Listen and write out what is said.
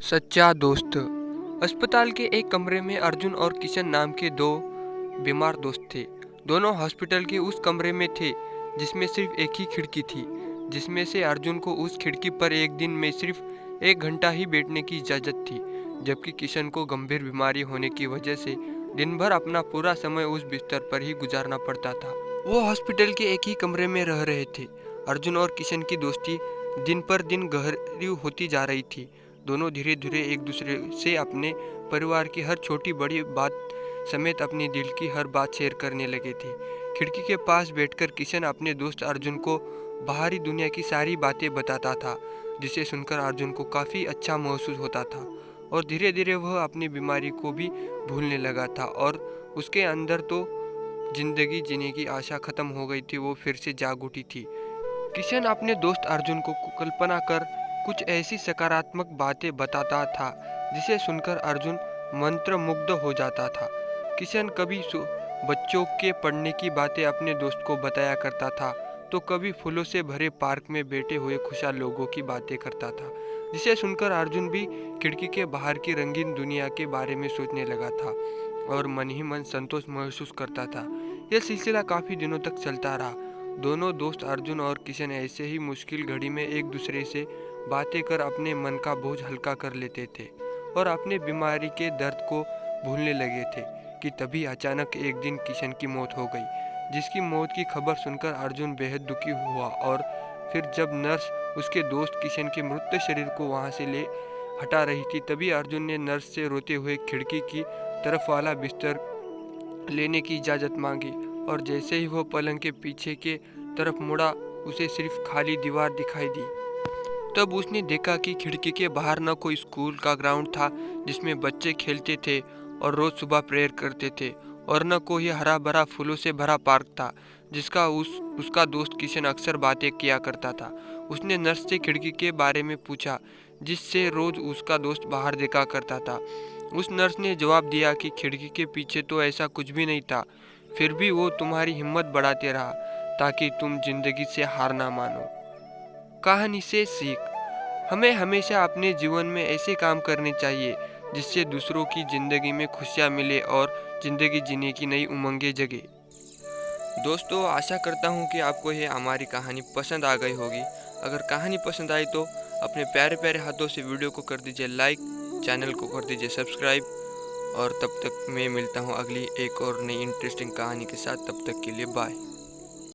सच्चा दोस्त। अस्पताल के एक कमरे में अर्जुन और किशन नाम के दो बीमार दोस्त थे। दोनों हॉस्पिटल के उस कमरे में थे जिसमें सिर्फ एक ही खिड़की थी, जिसमें से अर्जुन को उस खिड़की पर एक दिन में सिर्फ 1 घंटा ही बैठने की इजाज़त थी, जबकि किशन को गंभीर बीमारी होने की वजह से दिन भर अपना पूरा समय उस बिस्तर पर ही गुजारना पड़ता था। वो हॉस्पिटल के एक ही कमरे में रह रहे थे। अर्जुन और किशन की दोस्ती दिन पर दिन गहरी होती जा रही थी। दोनों धीरे धीरे एक दूसरे से अपने परिवार की हर छोटी बड़ी बात समेत अपनी दिल की हर बात शेयर करने लगे थे। खिड़की के पास बैठकर किशन अपने दोस्त अर्जुन को बाहरी दुनिया की सारी बातें बताता था, जिसे सुनकर अर्जुन को काफ़ी अच्छा महसूस होता था और धीरे धीरे वह अपनी बीमारी को भी भूलने लगा था और उसके अंदर तो जिंदगी जीने की आशा खत्म हो गई थी, वो फिर से जाग उठी थी। किशन अपने दोस्त अर्जुन को कल्पना कर कुछ ऐसी सकारात्मक बातें बताता था जिसे सुनकर अर्जुन मंत्रमुग्ध हो जाता था। किशन कभी बच्चों के पढ़ने की बातें अपने दोस्त को बताया करता था, तो कभी फूलों से भरे पार्क में बैठे हुए खुशहाल लोगों की बातें करता था, जिसे सुनकर अर्जुन भी खिड़की के बाहर की रंगीन दुनिया के बारे में सोचने लगा था और मन ही मन संतोष महसूस करता था। यह सिलसिला काफ़ी दिनों तक चलता रहा। दोनों दोस्त अर्जुन और किशन ऐसे ही मुश्किल घड़ी में एक दूसरे से बातें कर अपने मन का बोझ हल्का कर लेते थे और अपने बीमारी के दर्द को भूलने लगे थे कि तभी अचानक एक दिन किशन की मौत हो गई, जिसकी मौत की खबर सुनकर अर्जुन बेहद दुखी हुआ। और फिर जब नर्स उसके दोस्त किशन के मृत शरीर को वहां से ले हटा रही थी, तभी अर्जुन ने नर्स से रोते हुए खिड़की की तरफ वाला बिस्तर लेने की इजाज़त मांगी और जैसे ही वो पलंग के पीछे के तरफ मुड़ा, उसे सिर्फ खाली दीवार दिखाई दी। तब उसने देखा कि खिड़की के बाहर न कोई स्कूल का ग्राउंड था जिसमें बच्चे खेलते थे और रोज सुबह प्रेयर करते थे, और न कोई हरा भरा फूलों से भरा पार्क था जिसका उसका दोस्त किशन अक्सर बातें किया करता था। उसने नर्स से खिड़की के बारे में पूछा जिससे रोज उसका दोस्त बाहर देखा करता था। उस नर्स ने जवाब दिया कि खिड़की के पीछे तो ऐसा कुछ भी नहीं था, फिर भी वो तुम्हारी हिम्मत बढ़ाते रहा ताकि तुम जिंदगी से हार ना मानो। कहानी से सीख। हमें हमेशा अपने जीवन में ऐसे काम करने चाहिए जिससे दूसरों की जिंदगी में खुशियाँ मिले और जिंदगी जीने की नई उमंगें जगे। दोस्तों, आशा करता हूँ कि आपको ये हमारी कहानी पसंद आ गई होगी। अगर कहानी पसंद आई तो अपने प्यारे प्यारे हाथों से वीडियो को कर दीजिए लाइक, चैनल को कर दीजिए सब्सक्राइब, और तब तक मैं मिलता हूँ अगली एक और नई इंटरेस्टिंग कहानी के साथ। तब तक के लिए बाय।